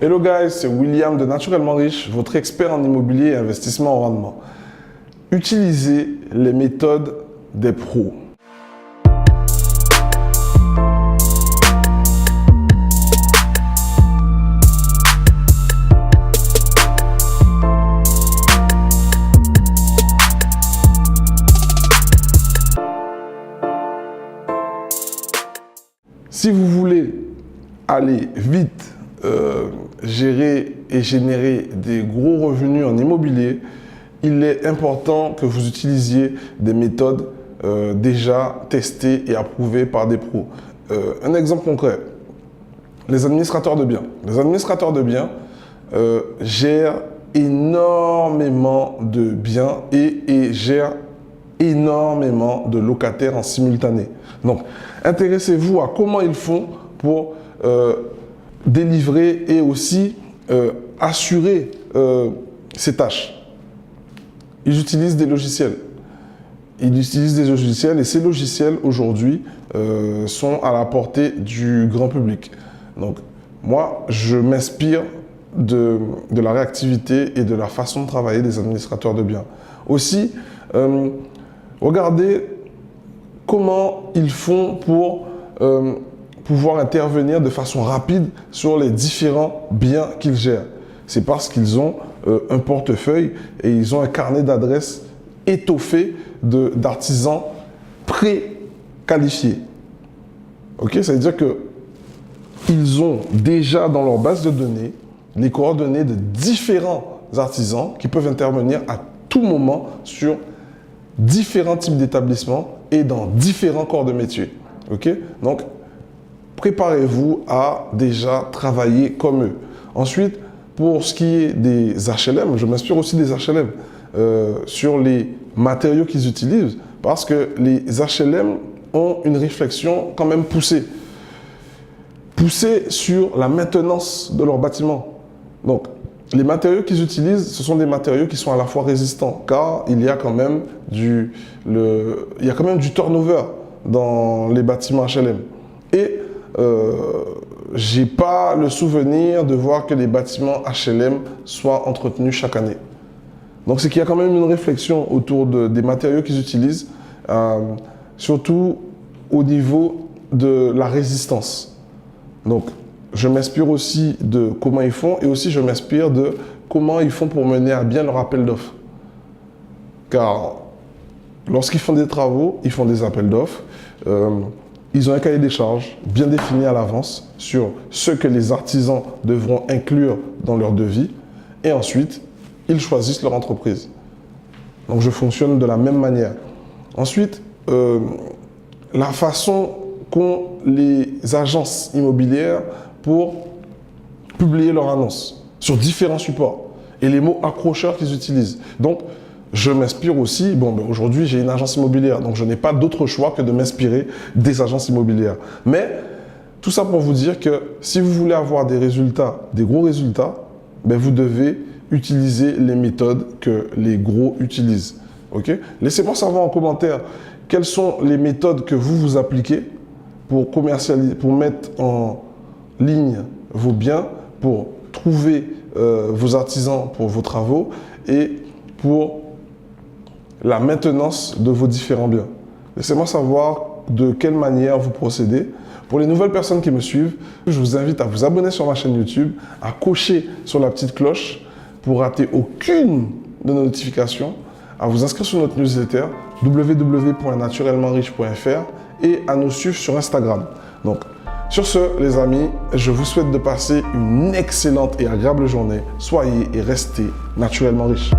Hello guys, c'est William de Naturellement Riche, votre expert en immobilier et investissement en rendement. Utilisez les méthodes des pros. Si vous voulez aller vite, gérer et générer des gros revenus en immobilier, il est important que vous utilisiez des méthodes déjà testées et approuvées par des pros. Un exemple concret, les administrateurs de biens. Les administrateurs de biens gèrent énormément de biens et gèrent énormément de locataires en simultané. Donc, intéressez-vous à comment ils font pour délivrer et aussi assurer ces tâches. Ils utilisent des logiciels. Ils utilisent des logiciels et ces logiciels aujourd'hui sont à la portée du grand public. Donc, moi, je m'inspire de la réactivité et de la façon de travailler des administrateurs de biens. Aussi, regardez comment ils font pour pouvoir intervenir de façon rapide sur les différents biens qu'ils gèrent. C'est parce qu'ils ont un portefeuille et ils ont un carnet d'adresses étoffé d'artisans pré-qualifiés. Ok, ça veut dire qu'ils ont déjà dans leur base de données les coordonnées de différents artisans qui peuvent intervenir à tout moment sur différents types d'établissements et dans différents corps de métier. Ok, donc préparez-vous à déjà travailler comme eux. Ensuite, pour ce qui est des HLM, je m'inspire aussi des HLM sur les matériaux qu'ils utilisent parce que les HLM ont une réflexion quand même poussée sur la maintenance de leurs bâtiments. Donc, les matériaux qu'ils utilisent, ce sont des matériaux qui sont à la fois résistants car il y a quand même du turnover dans les bâtiments HLM. Et j'ai pas le souvenir de voir que les bâtiments HLM soient entretenus chaque année. Donc, c'est qu'il y a quand même une réflexion autour des matériaux qu'ils utilisent, surtout au niveau de la résistance. Donc, je m'inspire aussi de comment ils font et aussi je m'inspire de comment ils font pour mener à bien leur appel d'offres. Car lorsqu'ils font des travaux, ils font des appels d'offres. Ils ont un cahier des charges bien défini à l'avance sur ce que les artisans devront inclure dans leur devis. Et ensuite, ils choisissent leur entreprise. Donc, je fonctionne de la même manière. Ensuite, la façon qu'ont les agences immobilières pour publier leurs annonces sur différents supports et les mots accrocheurs qu'ils utilisent. Donc, je m'inspire aussi, aujourd'hui j'ai une agence immobilière, donc je n'ai pas d'autre choix que de m'inspirer des agences immobilières. Mais tout ça pour vous dire que si vous voulez avoir des résultats, des gros résultats, vous devez utiliser les méthodes que les gros utilisent. Okay? Laissez-moi savoir en commentaire quelles sont les méthodes que vous appliquez pour commercialiser, pour mettre en ligne vos biens, pour trouver vos artisans pour vos travaux et pour la maintenance de vos différents biens. Laissez-moi savoir de quelle manière vous procédez. Pour les nouvelles personnes qui me suivent, je vous invite à vous abonner sur ma chaîne YouTube, à cocher sur la petite cloche pour rater aucune de nos notifications, à vous inscrire sur notre newsletter www.naturellementriche.fr et à nous suivre sur Instagram. Donc, sur ce, les amis, je vous souhaite de passer une excellente et agréable journée. Soyez et restez naturellement riches.